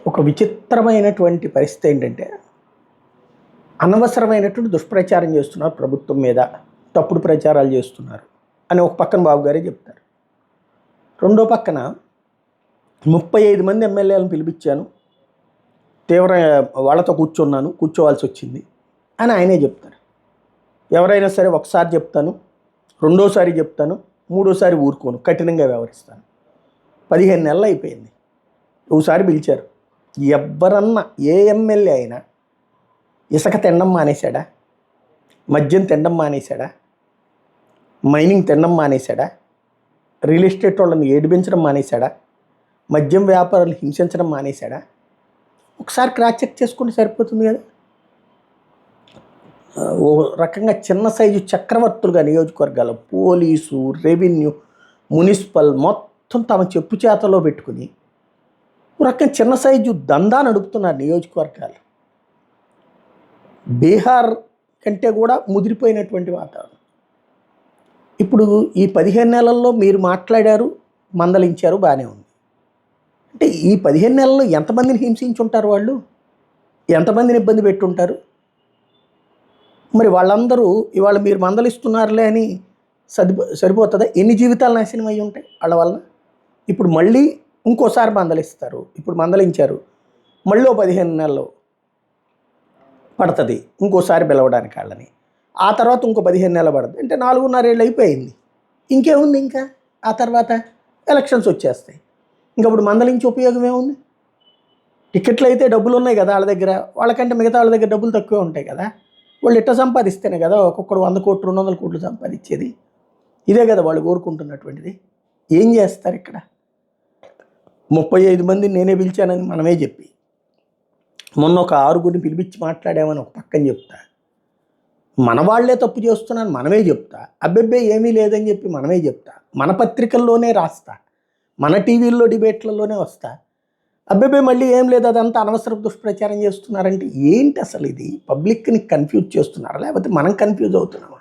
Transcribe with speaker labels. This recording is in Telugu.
Speaker 1: ఒక విచిత్రమైనటువంటి పరిస్థితి ఏంటంటే, అనవసరమైనటువంటి దుష్ప్రచారం చేస్తున్నారు ప్రభుత్వం మీద, తప్పుడు ప్రచారాలు చేస్తున్నారు అని ఒక పక్కన బాబు గారే చెప్తారు. రెండో పక్కన 35 మంది ఎమ్మెల్యేలను పిలిపించాను, తీవ్ర వాళ్ళతో కూర్చోవాల్సి వచ్చింది అని ఆయనే చెప్తారు. ఎవరైనా సరే ఒకసారి చెప్తాను, రెండోసారి చెప్తాను, మూడోసారి ఊరుకోను, కఠినంగా వ్యవహరిస్తాను. 15 నెలలు అయిపోయింది. ఒకసారి పిలిచారు. ఎవరన్నా ఏ ఎమ్మెల్యే అయినా ఇసుక తినడం మానేశాడా? మద్యం తినడం మానేశాడా? మైనింగ్ తినడం మానేశాడా? రియల్ ఎస్టేట్ వాళ్ళని ఏడిపించడం మానేశాడా? మద్యం వ్యాపారులు హింసించడం మానేశాడా? ఒకసారి క్రాస్ చెక్ చేసుకుంటే సరిపోతుంది కదా. ఓ రకంగా చిన్న సైజు చక్రవర్తులుగా నియోజకవర్గాలు పోలీసు, రెవెన్యూ, మున్సిపల్ మొత్తం తమ చెప్పు చేతలో పెట్టుకుని ఒక రకంగా చిన్న సైజు దందా నడుపుతున్నారు నియోజకవర్గాలు. బీహార్ కంటే కూడా ముదిరిపోయినటువంటి వాతావరణం. ఇప్పుడు ఈ 15 నెలల్లో మీరు మాట్లాడారు, మందలించారు, బాగానే ఉంది. అంటే ఈ 15 నెలల్లో ఎంతమందిని హింసించుంటారు వాళ్ళు? ఎంతమందిని ఇబ్బంది పెట్టుంటారు? మరి వాళ్ళందరూ ఇవాళ మీరు మందలిస్తున్నారులే అని సరిపోతుందా? ఎన్ని జీవితాలు నాశనం అయ్యి ఉంటాయి వాళ్ళ వల్ల? ఇప్పుడు మళ్ళీ ఇంకోసారి మందలిస్తారు. ఇప్పుడు మందలించారు, మళ్ళీ 15 నెలలు పడుతుంది ఇంకోసారి పిలవడానికి వాళ్ళని. ఆ తర్వాత ఇంకో 15 నెలలు పడుతుంది. అంటే 4.5 ఏళ్ళు అయిపోయింది. ఇంకేముంది? ఇంకా ఆ తర్వాత ఎలక్షన్స్ వచ్చేస్తాయి. ఇంకప్పుడు మందలించి ఉపయోగం ఏముంది? టికెట్లు అయితే డబ్బులు ఉన్నాయి కదా వాళ్ళ దగ్గర, వాళ్ళకంటే మిగతా వాళ్ళ దగ్గర డబ్బులు తక్కువే ఉంటాయి కదా. వాళ్ళు ఇట్ట సంపాదిస్తేనే కదా ఒక్కొక్కడు 100 కోట్లు 200 కోట్లు సంపాదించేది. ఇదే కదా వాళ్ళు కోరుకుంటున్నటువంటిది. ఏం చేస్తారు ఇక్కడ? 35 మందిని నేనే పిలిచానని మనమే చెప్పి, మొన్న ఒక 6గురిని పిలిపించి మాట్లాడామని ఒక పక్కన చెప్తా, మన వాళ్లే తప్పు చేస్తున్నాను మనమే చెప్తా, అబ్బెబ్బే ఏమీ లేదని చెప్పి మనమే చెప్తా, మన పత్రికల్లోనే రాస్తా, మన టీవీల్లో డిబేట్లలోనే వస్తా, అబ్బెబ్బే మళ్ళీ ఏం లేదు అదంతా అనవసర దుష్ప్రచారం చేస్తున్నారంటే ఏంటి అసలు? ఇది పబ్లిక్ని కన్ఫ్యూజ్ చేస్తున్నారా లేకపోతే మనం కన్ఫ్యూజ్ అవుతున్నామా?